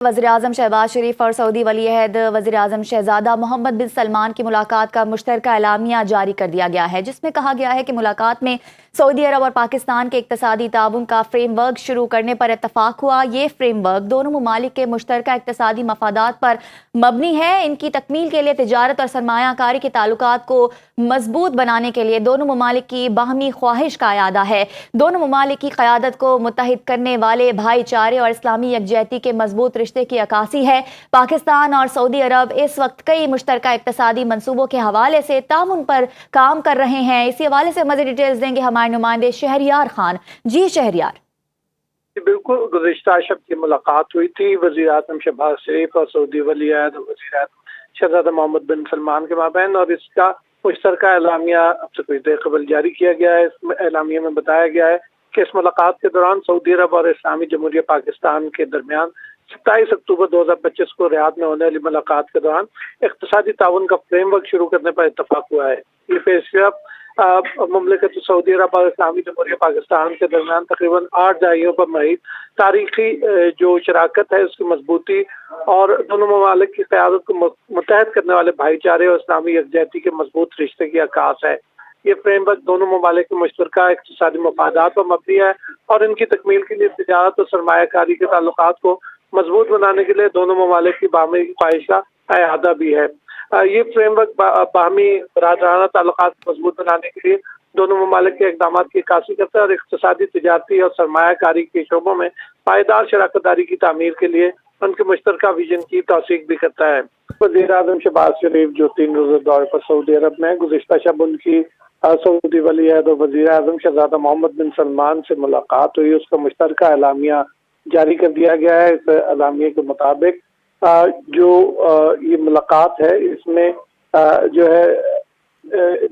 वज़ीर-ए-आज़म शहबाज शरीफ और सऊदी वली अहद वज़ीर-ए-आज़म शहज़ादा मोहम्मद बिन सलमान की मुलाकात का मुश्तरका एलामिया जारी कर दिया गया है, जिसमें कहा गया है कि मुलाकात में सऊदी अरब और पाकिस्तान के इक़्तिसादी ताउन का फ्रेम वर्क शुरू करने पर इत्तफ़ाक़ हुआ। ये फ्रेम वर्क दोनों ममालिक के मुश्तरका इक़्तिसादी मफादात पर मबनी है। इनकी तकमील के लिए तिजारत और सरमायाकारी के ताल्लुकात को मजबूत बनाने के लिए दोनों ममालिक की बाहमी ख्वाहिश का अयादा है। दोनों ममालिक की क़यादत को मुत्तहिद करने वाले भाईचारे और इस्लामी यकजहती के मजबूत रिश्ते की अक्कासी है। पाकिस्तान और सऊदी अरब इस वक्त कई मुश्तरका इक़्तिसादी मंसूबों के हवाले से ताउन पर काम कर रहे हैं। इसी हवाले से मज़ीद डिटेल्स देंगे हमारे नुमाइंदे शहरियार खान। जी शहरियार। बिल्कुल, गुज़िश्ता शब की मुलाकात हुई थी वज़ीर-ए-आज़म शहबाज शरीफ और सऊदी वली अहद वज़ीर-ए-आज़म शहज़ादा मोहम्मद बिन सलमान के माबैन, और इसका मुश्तरका एलामिया अब से कुछ देर कबल जारी किया गया है। इस एलामिया में बताया गया है कि इस मुलाकात के दौरान सऊदी अरब और इस्लामी जमहूरिया पाकिस्तान के दरमियान 27 अक्टूबर 2025 को रियाद में होने वाली मुलाकात के दौरान इक़्तिसादी ताउन का फ्रेमवर्क शुरू करने पर इत्तफाक हुआ है। ये पेशरफ मुमलिकत सऊदी अरब और इस्लामी जमहूरिया पाकिस्तान के दरमियान तकरीबन 8 दहाइयों पर महीन तारीखी जो शराकत है उसकी मजबूती और दोनों ममालिक की क़यादत को मुत्तहद करने वाले भाईचारे और इस्लामी यकजहती के मजबूत रिश्ते की अक्कास है। ये फ्रेमवर्क दोनों ममालिक के मुश्तरका इक़्तिसादी मफादात पर मबनी है और इनकी तकमील के लिए तिजारत और सरमायाकारी के ताल्लुकात को मजबूत बनाने के लिए दोनों ममालिक की बाहमी ख्वाहिश का अयादा भी है। ये फ्रेमवर्क बाहमी बरादराना ताल्लुकात को मजबूत बनाने के लिए दोनों ममालिक के इक़दामात की अक्कासी करता है और इक़्तिसादी, तिजारती और सरमायाकारी के शोबों में पायदार शराकत दारी की तामीर के लिए उनके मुश्तरका विजन की तौसीक भी करता है। वज़ीर-ए-आज़म शहबाज शरीफ जो 3 रोज़ा दौरे पर सऊदी अरब में, गुज़िश्ता शब उनकी सऊदी वली अहद और वज़ीर-ए-आज़म शहज़ादा मोहम्मद बिन सलमान से मुलाकात हुई। उसका मुश्तरका एलामिया जारी कर दिया गया है। इस एलामिया के मुताबिक जो ये मुलाकात है इसमें जो है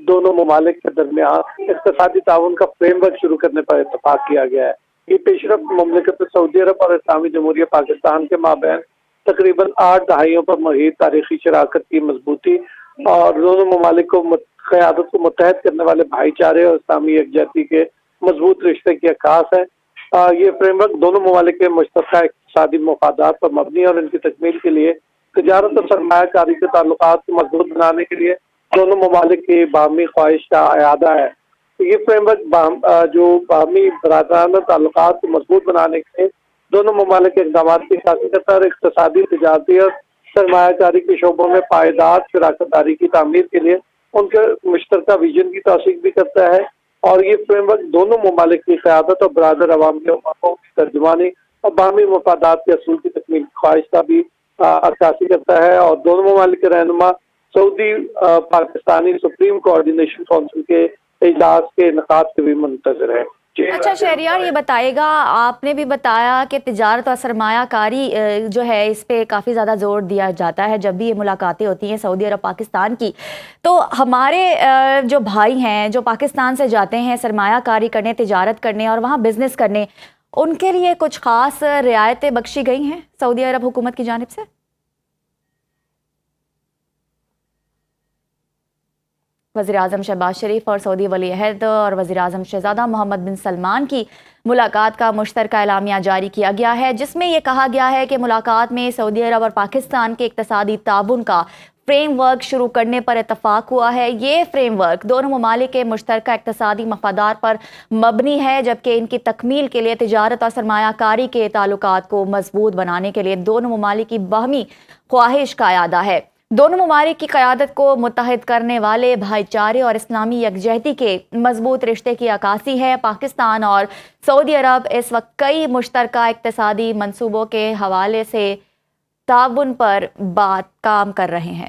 दोनों ममालिक के दरमियान इक़्तिसादी ताउन का फ्रेमवर्क शुरू करने पर इत्तफाक किया गया है। ये पेशरफ मुमलिकत सऊदी अरब और इस्लामी जमहूरिया पाकिस्तान के माबैन तकरीबन 8 दहाइयों पर महीन तारीखी शराकत की मजबूती और दोनों ममालिक को क़यादत को मुत्तहद करने वाले भाईचारे और इस्लामी यकजहती के मजबूत रिश्ते की अक्कास है। ये फ्रेमवर्क दोनों ममालिक के मुश्तरका इक़्तिसादी मफादात पर मबनी और इनकी तकमील के लिए तिजारत और सरमायाकारी के ताल्लुकात को मजबूत बनाने के लिए दोनों ममालिक की बाहमी ख्वाहिश का अयादा है। ये फ्रेमवर्क जो बाहमी बरादराना ताल्लुकात को मजबूत बनाने के लिए दोनों ममालिक के इक़दामात की अक्कासी करता है और इक़्तिसादी, तिजारती और सरमायाकारी के शोबों में पायदार शराकत दारी की तामीर के लिए उनके मुश्तरका विजन की तौसीक भी करता है। और ये फ्रेमवर्क दोनों ममालिक की क़यादत और बरादर अवाम के हक़ों की तर्जुमानी और बाहमी मफादात के असूल की तकमील की ख्वाहिश का भी अक्कासी करता है। और दोनों ममालिक के रहनुमा Saudi Pakistani supreme coordination council के इजलास के इनेकाद के भी मुंतज़िर है। अच्छा शहरियार, ये बताइएगा, आपने भी बताया कि तिजारत और सरमायाकारी जो है इस पे काफ़ी ज़्यादा जोर दिया जाता है जब भी ये मुलाकातें होती हैं सऊदी अरब पाकिस्तान की। तो हमारे जो भाई हैं जो पाकिस्तान से जाते हैं सरमायाकारी करने, तिजारत करने और वहाँ बिज़नेस करने, उनके लिए कुछ ख़ास रियायतें बख्शी गई हैं सऊदी अरब हुकूमत की जानिब से? वज़ीर-ए-आज़म शहबाज शरीफ और सऊदी वली अहद और वज़ीर-ए-आज़म शहज़ादा मोहम्मद बिन सलमान की मुलाकात का मुश्तरका एलामिया जारी किया गया है, जिसमें यह कहा गया है कि मुलाकात में सऊदी अरब और पाकिस्तान के इक़्तिसादी ताउन का फ्रेमवर्क शुरू करने पर इत्तफाक हुआ है। ये फ्रेमवर्क दोनों ममालिक के मुश्तरका इक़्तिसादी मफादात पर मबनी है, जबकि इनकी तकमील के लिए तिजारत और सरमायाकारी के ताल्लुकात को मजबूत बनाने के लिए दोनों ममालिक की बाहमी ख्वाहिश का अयादा है। दोनों ममालिक की क़यादत को मुत्तहिद करने वाले भाईचारे और इस्लामी यकजहती के मजबूत रिश्ते की अक्कासी है। पाकिस्तान और सऊदी अरब इस वक्त कई मुश्तरका इक़्तिसादी मंसूबों के हवाले से ताउन पर काम कर रहे हैं।